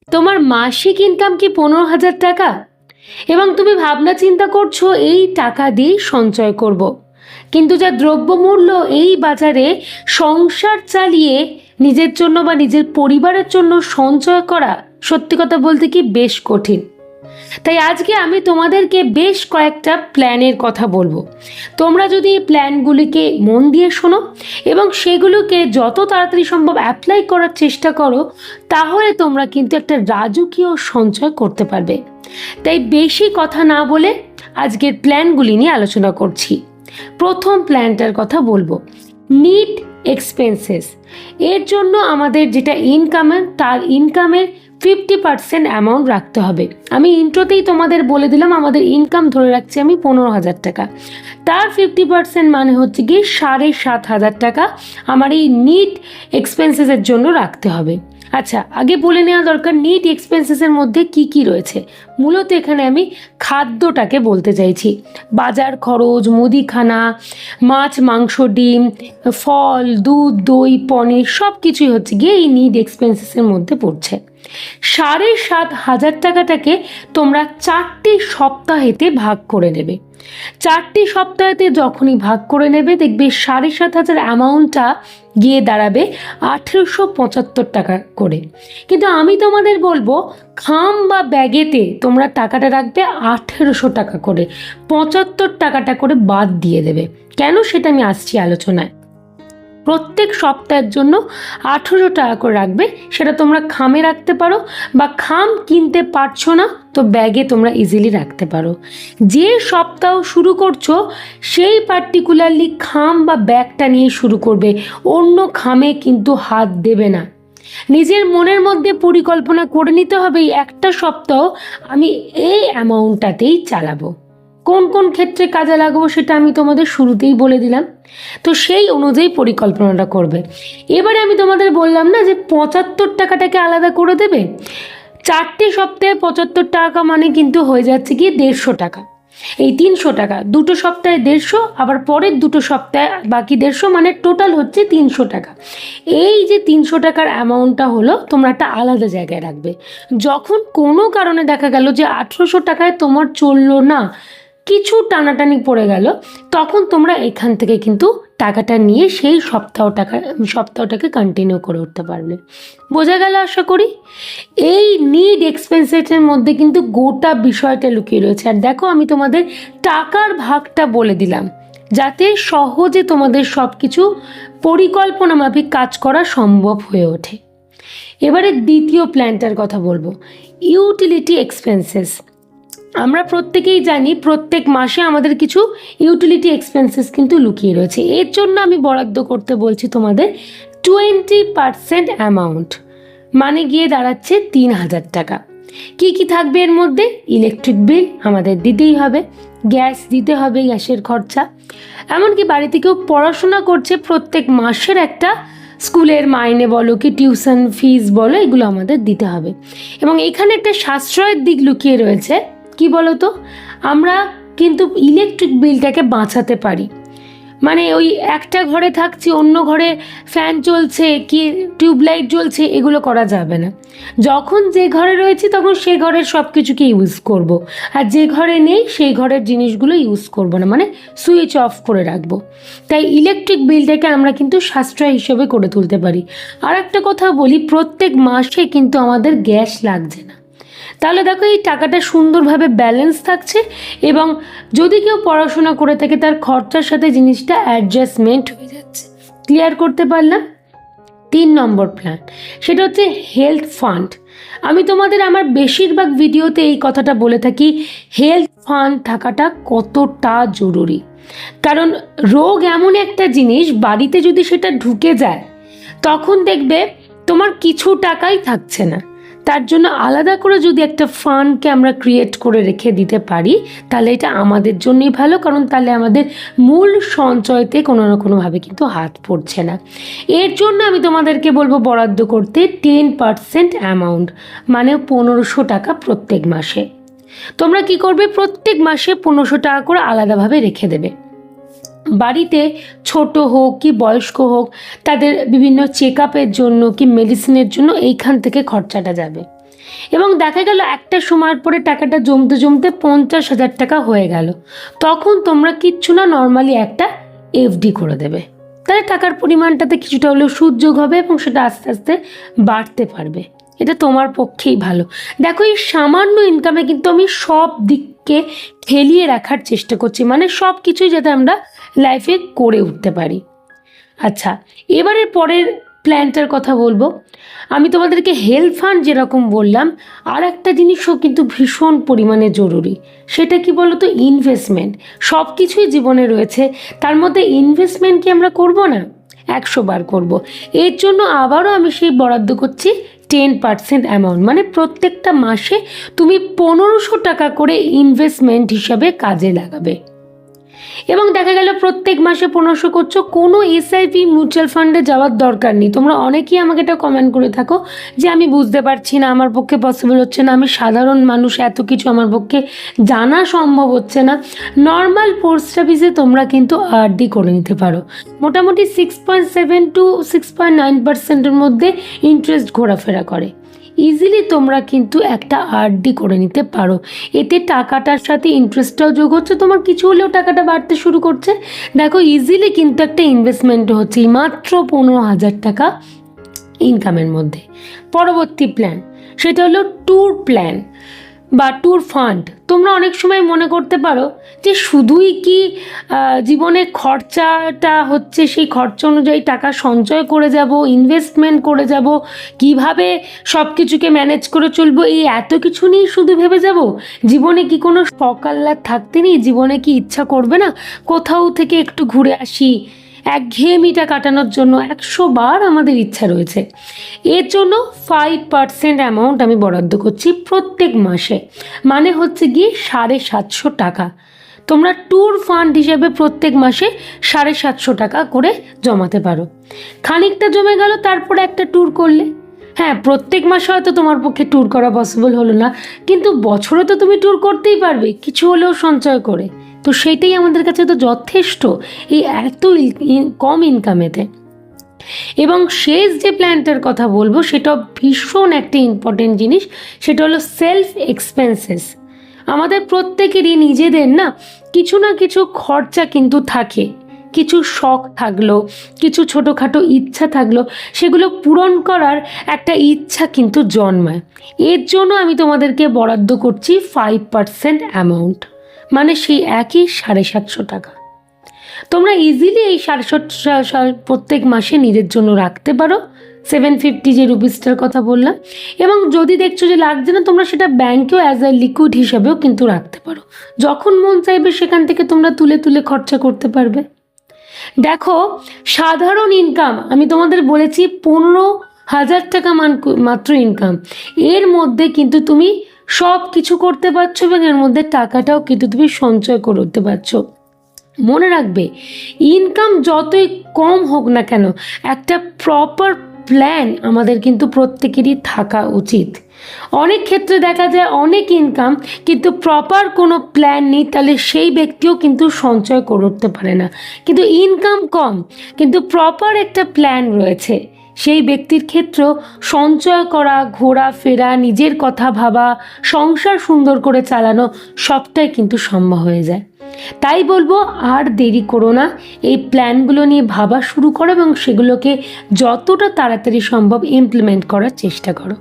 তোমার মাসিক ইনকাম কি 15,000 টাকা এবং তুমি ভাবনা চিন্তা করছো এই টাকা দিয়ে সঞ্চয় করব। কিন্তু যা দ্রব্যমূল্য এই বাজারে, সংসার চালিয়ে নিজের জন্য বা নিজের পরিবারের জন্য সঞ্চয় করা সত্যি কথা বলতে কি বেশ কঠিন। তাই আজকে আমি তোমাদেরকে বেশ কয়েকটা প্ল্যানের কথা বলবো। তোমরা যদি এই প্ল্যানগুলিকে মন দিয়ে শোনো এবং সেগুলোকে যত তাড়াতাড়ি সম্ভব অ্যাপ্লাই করার চেষ্টা করো, তাহলে তোমরা কিন্তু একটা রাজকীয় সঞ্চয় করতে পারবে। তাই বেশি কথা না বলে আজকের প্ল্যানগুলি নিয়ে আলোচনা করছি। প্রথম প্ল্যানটার কথা বলবো, নিড এক্সপেন্সেস। এর জন্য আমাদের যেটা ইনকামের, তার ইনকামের 50% অ্যামাউন্ট রাখতে হবে। আমি ইন্ট্রোতেই তোমাদের বলে দিলাম আমাদের ইনকাম ধরে রাখছি আমি 15,000 টাকা। তার 50% মানে হচ্ছে কি 7,500 টাকা আমার এই নিড এক্সপেন্সেসের জন্য রাখতে হবে। আচ্ছা, আগে বলে নেওয়া দরকার নিড এক্সপেন্সেসের মধ্যে কি কি রয়েছে। মূলত এখানে আমি খাদ্যটাকে বলতে চাইছি। বাজার খরচ, মুদিখানা, মাছ, মাংস, ডিম, ফল, দুধ, দই, পনির সব কিছুই হচ্ছে গিয়ে এই নিড এক্সপেন্সেসের মধ্যে পড়ছে। 7,500 টাকাটাকে তোমরা 4টি সপ্তাহেতে ভাগ করে নেবে। 4টি সপ্তাহেতে যখনই ভাগ করে নেবে দেখবে 7,500 অ্যামাউন্টটা গিয়ে দাঁড়াবে 1,875 টাকা করে। কিন্তু আমি তোমাদের বলবো খাম বা ব্যাগেতে তোমরা টাকাটা রাখবে 1,800 টাকা করে, 75 টাকাটা করে বাদ দিয়ে দেবে। কেন সেটা আমি আসছি আলোচনায়। প্রত্যেক সপ্তাহের জন্য 1,800 টাকা করে রাখবে। সেটা তোমরা খামে রাখতে পারো বা খাম কিনতে পারছো না তো ব্যাগে তোমরা ইজিলি রাখতে পারো। যে সপ্তাহ শুরু করছো সেই পার্টিকুলারলি খাম বা ব্যাগটা নিয়ে শুরু করবে, অন্য খামে কিন্তু হাত দেবে না। নিজের মনের মধ্যে পরিকল্পনা করে নিতে হবে এই একটা সপ্তাহ আমি এই অ্যামাউন্টটাতেই চালাবো। কোন কোন ক্ষেত্রে কাজে লাগাবো সেটা আমি তোমাদের শুরুতেই বলে দিলাম, তো সেই অনুযায়ী পরিকল্পনাটা করবে। এবারে আমি তোমাদের বললাম না যে 75 টাকাটাকে আলাদা করে দেবে। 4টে সপ্তাহে 75 টাকা মানে কিন্তু হয়ে যাচ্ছে কি 150 টাকা। এই 300 টাকা, 2টো সপ্তাহে 150, আবার পরের 2টো সপ্তাহে বাকি 150, মানে টোটাল হচ্ছে 300 টাকা। এই যে 300 টাকার অ্যামাউন্টটা হলো তোমরা একটা আলাদা জায়গায় রাখবে। যখন কোনো কারণে দেখা গেল যে 1,800 টাকায় তোমার চললো না, কিছু টানাটানি পড়ে গেল, তখন তোমরা এখান থেকে কিন্তু টাকাটা নিয়ে সেই সপ্তাহটাকে কন্টিনিউ করে উঠতে পারবে। বোঝা গেল আশা করি। এই নিড এক্সপেন্সেসের মধ্যে কিন্তু গোটা বিষয়টা লুকিয়ে রয়েছে। আর দেখো আমি তোমাদের টাকার ভাগটা বলে দিলাম যাতে সহজে তোমাদের সব কিছু পরিকল্পনা মাফিক কাজ করা সম্ভব হয়ে ওঠে। এবারে দ্বিতীয় প্ল্যানটার কথা বলবো, ইউটিলিটি এক্সপেন্সেস। আমরা প্রত্যেকেই জানি প্রত্যেক মাসে আমাদের কিছু ইউটিলিটি এক্সপেন্সেস কিন্তু লুকিয়ে রয়েছে। এর জন্য আমি বরাদ্দ করতে বলছি তোমাদের 20% অ্যামাউন্ট, মানে গিয়ে দাঁড়াচ্ছে 3,000 টাকা। কি কি থাকবে এর মধ্যে? ইলেকট্রিক বিল আমাদের দিতেই হবে, গ্যাস দিতে হবে, গ্যাসের খরচা, এমনকি বাড়িতে কেউ পড়াশোনা করছে প্রত্যেক মাসের একটা স্কুলের মাইনে বলো কি টিউশন ফিস বলো, এগুলো আমাদের দিতে হবে। এবং এখানে একটা সাশ্রয়ের দিক লুকিয়ে রয়েছে। কি বলো তো, আমরা কিন্তু ইলেকট্রিক বিলটাকে বাঁচাতে পারি। মানে ওই একটা ঘরে থাকছি, অন্য ঘরে ফ্যান চলছে কি টিউবলাইট জ্বলছে, এগুলো করা যাবে না। যখন যে ঘরে রয়েছি তখন সে ঘরের সব কিছুকে ইউজ করব, আর যে ঘরে নেই সেই ঘরের জিনিসগুলো ইউজ করব না, মানে সুইচ অফ করে রাখবো। তাই ইলেকট্রিক বিলটাকে আমরা কিন্তু সাশ্রয় হিসেবে করে তুলতে পারি। আর একটা কথা বলি, প্রত্যেক মাসে কিন্তু আমাদের গ্যাস লাগছে না। তাহলে দেখো এই টাকাটা সুন্দরভাবে ব্যালেন্স থাকছে এবং যদি কেউ পড়াশোনা করে থাকে তার খরচার সাথে জিনিসটা অ্যাডজাস্টমেন্ট হয়ে যাচ্ছে। ক্লিয়ার করতে পারলাম? 3 নম্বর প্ল্যান, সেটা হচ্ছে হেলথ ফান্ড। আমি তোমাদের আমার বেশিরভাগ ভিডিওতে এই কথাটা বলে থাকি, হেলথ ফান্ড থাকাটা কতটা জরুরি। কারণ রোগ এমন একটা জিনিস, বাড়িতে যদি সেটা ঢুকে যায় তখন দেখবে তোমার কিছু টাকাই থাকছে না। তার জন্য আলাদা করে যদি একটা ফান্ডকে আমরা ক্রিয়েট করে রেখে দিতে পারি তাহলে এটা আমাদের জন্যই ভালো, কারণ তাহলে আমাদের মূল সঞ্চয়তে কোনো না কোনোভাবে কিন্তু হাত পড়ছে না। এর জন্য আমি তোমাদেরকে বলবো বরাদ্দ করতে 10% অ্যামাউন্ট, মানে 1,500 টাকা প্রত্যেক মাসে। তোমরা কি করবে, প্রত্যেক মাসে 1,500 টাকা করে আলাদাভাবে রেখে দেবে। বাড়িতে ছোট হোক কি বয়স্ক হোক, তাদের বিভিন্ন চেক আপের জন্য কি মেডিসিনের জন্য এইখান থেকে খরচাটা যাবে। এবং দেখা গেল একটা সময়ের পরে টাকাটা জমতে জমতে 50,000 টাকা হয়ে গেল, তখন তোমরা কিচ্ছু না, নর্মালি একটা এফডি করে দেবে। তাহলে টাকার পরিমাণটাতে কিছুটা হলেও সুদ যোগ হবে এবং সেটা আস্তে আস্তে বাড়তে পারবে। এটা তোমার পক্ষেই ভালো। দেখো, এই সামান্য ইনকামে কিন্তু আমি সব দিককে ঠেলিয়ে রাখার চেষ্টা করছি, মানে সব কিছুই যাতে আমরা লাইফে করে উঠতে পারি। আচ্ছা, এবারে পরের প্ল্যানটার কথা বলবো। আমি তোমাদেরকে হেলথ ফান্ড যেরকম বললাম, আর একটা জিনিসও কিন্তু ভীষণ পরিমাণে জরুরি। সেটা কি বলো তো? ইনভেস্টমেন্ট। সব কিছুই জীবনে রয়েছে, তার মধ্যে ইনভেস্টমেন্ট কি আমরা করব না? 100 বার করব। এর জন্য আবারও আমি সেই বরাদ্দ করছি 10% অ্যামাউন্ট, মানে প্রত্যেকটা মাসে তুমি 1500 টাকা করে ইনভেস্টমেন্ট হিসাবে কাজে লাগাবে। এবং দেখা গেল প্রত্যেক মাসে 1500 করছো, কোনো এসআইপি মিউচুয়াল ফান্ডে যাওয়ার দরকার নেই। তোমরা অনেকেই আমাকে এটা কমেন্ট করে থাকো যে আমি বুঝতে পারছি না, আমার পক্ষে পসিবল হচ্ছে না, আমি সাধারণ মানুষ, এত কিছু আমার পক্ষে জানা সম্ভব হচ্ছে না। নর্মাল পোস্ট অফিসে তোমরা কিন্তু আরডি করে নিতে পারো। মোটামুটি 6.7 to 6.9%-এর মধ্যে ইন্টারেস্ট ঘোরাফেরা করে। ইজিলি তোমরা কিন্তু একটা আরডি করে নিতে পারো। এতে টাকাটার সাথে ইন্টারেস্টটাও যোগ হচ্ছে, তোমার কিছু হলেও টাকাটা বাড়তে শুরু করছে। দেখো, ইজিলি কিন্তু একটা ইনভেস্টমেন্ট হচ্ছে মাত্র 15,000 টাকা ইনকামের মধ্যে। পরবর্তী প্ল্যান, সেটা হলো ট্যুর প্ল্যান বা ট্যুর ফান্ড। তোমরা অনেক সময় মনে করতে পারো যে শুধুই কি জীবনে খরচাটা হচ্ছে, সেই খরচা অনুযায়ী টাকা সঞ্চয় করে যাব, ইনভেস্টমেন্ট করে যাব, কিভাবে সব কিছুকে ম্যানেজ করে চলবো, এই এত কিছু নিয়ে শুধু ভেবে যাব? জীবনে কি কোনো শখ আহ্লাদ থাকতে নেই? জীবনে কি ইচ্ছা করবে না কোথাও থেকে একটু ঘুরে আসি? একঘেয়েমিটা কাটানোর জন্য 100 বার আমাদের ইচ্ছা রয়েছে। এর জন্য 5% অ্যামাউন্ট আমি বরাদ্দ করছি প্রত্যেক মাসে, মানে হচ্ছে গিয়ে 750 টাকা। তোমরা ট্যুর ফান্ড হিসেবে প্রত্যেক মাসে 750 টাকা করে জমাতে পারো। খানিকটা জমে গেল, তারপরে একটা ট্যুর করলে। হ্যাঁ, প্রত্যেক মাসে হয়তো তোমার পক্ষে ট্যুর করা পসিবল হলো না, কিন্তু বছরে তো তুমি ট্যুর করতেই পারবে কিছু হলেও সঞ্চয় করে। তো সেইটাই আমাদের কাছে তো যথেষ্ট এই এত কম ইনকামেতে। এবং শেষ যে প্ল্যানটার কথা বলবো, সেটা ভীষণ একটা ইম্পর্টেন্ট জিনিস, সেটা হলো সেলফ এক্সপেন্সেস। আমাদের প্রত্যেকেরই নিজেদের না কিছু না কিছু খরচা কিন্তু থাকে, কিছু শখ থাকলো, কিছু ছোটোখাটো ইচ্ছা থাকলো, সেগুলো পূরণ করার একটা ইচ্ছা কিন্তু জন্মায়। এর জন্য আমি তোমাদেরকে বরাদ্দ করছি 5% অ্যামাউন্ট, মানে সেই একই 750 টাকা। তোমরা ইজিলি এই 750 প্রত্যেক মাসে নিজের জন্য রাখতে পারো, 750 যে রুপিসটার কথা বললাম। এবং যদি দেখছো যে লাগছে না, তোমরা সেটা ব্যাংকেও অ্যাজ আ লিকুইড হিসাবেও কিন্তু রাখতে পারো। যখন মন চাইবে সেখান থেকে তোমরা তুলে তুলে খরচা করতে পারবে। দেখো, সাধারণ ইনকাম আমি তোমাদের বলেছি 15,000 টাকা মাত্র ইনকাম, এর মধ্যে কিন্তু তুমি সব কিছু করতে পারছো এবং এর মধ্যে টাকাটাও কিন্তু তুমি সঞ্চয় করতে পারছো। মনে রাখবে, ইনকাম যতই কম হোক না কেন, একটা প্রপার প্ল্যান আমাদের কিন্তু প্রত্যেকেরই থাকা উচিত। অনেক ক্ষেত্রে দেখা যায় অনেক ইনকাম কিন্তু প্রপার কোনো প্ল্যান নেই, তাহলে সেই ব্যক্তিও কিন্তু সঞ্চয় করে উঠতে পারে না। কিন্তু ইনকাম কম কিন্তু প্রপার একটা প্ল্যান রয়েছে, সেই ব্যক্তির ক্ষেত্রেও সঞ্চয় করা, ঘোরাফেরা, নিজের কথা ভাবা, সংসার সুন্দর করে চালানো সবটাই কিন্তু সম্ভব হয়ে যায়। তাই বলবো, আর দেরি করো না, এই প্ল্যানগুলো নিয়ে ভাবা শুরু করো এবং সেগুলোকে যতটা তাড়াতাড়ি সম্ভব ইমপ্লিমেন্ট করার চেষ্টা করো।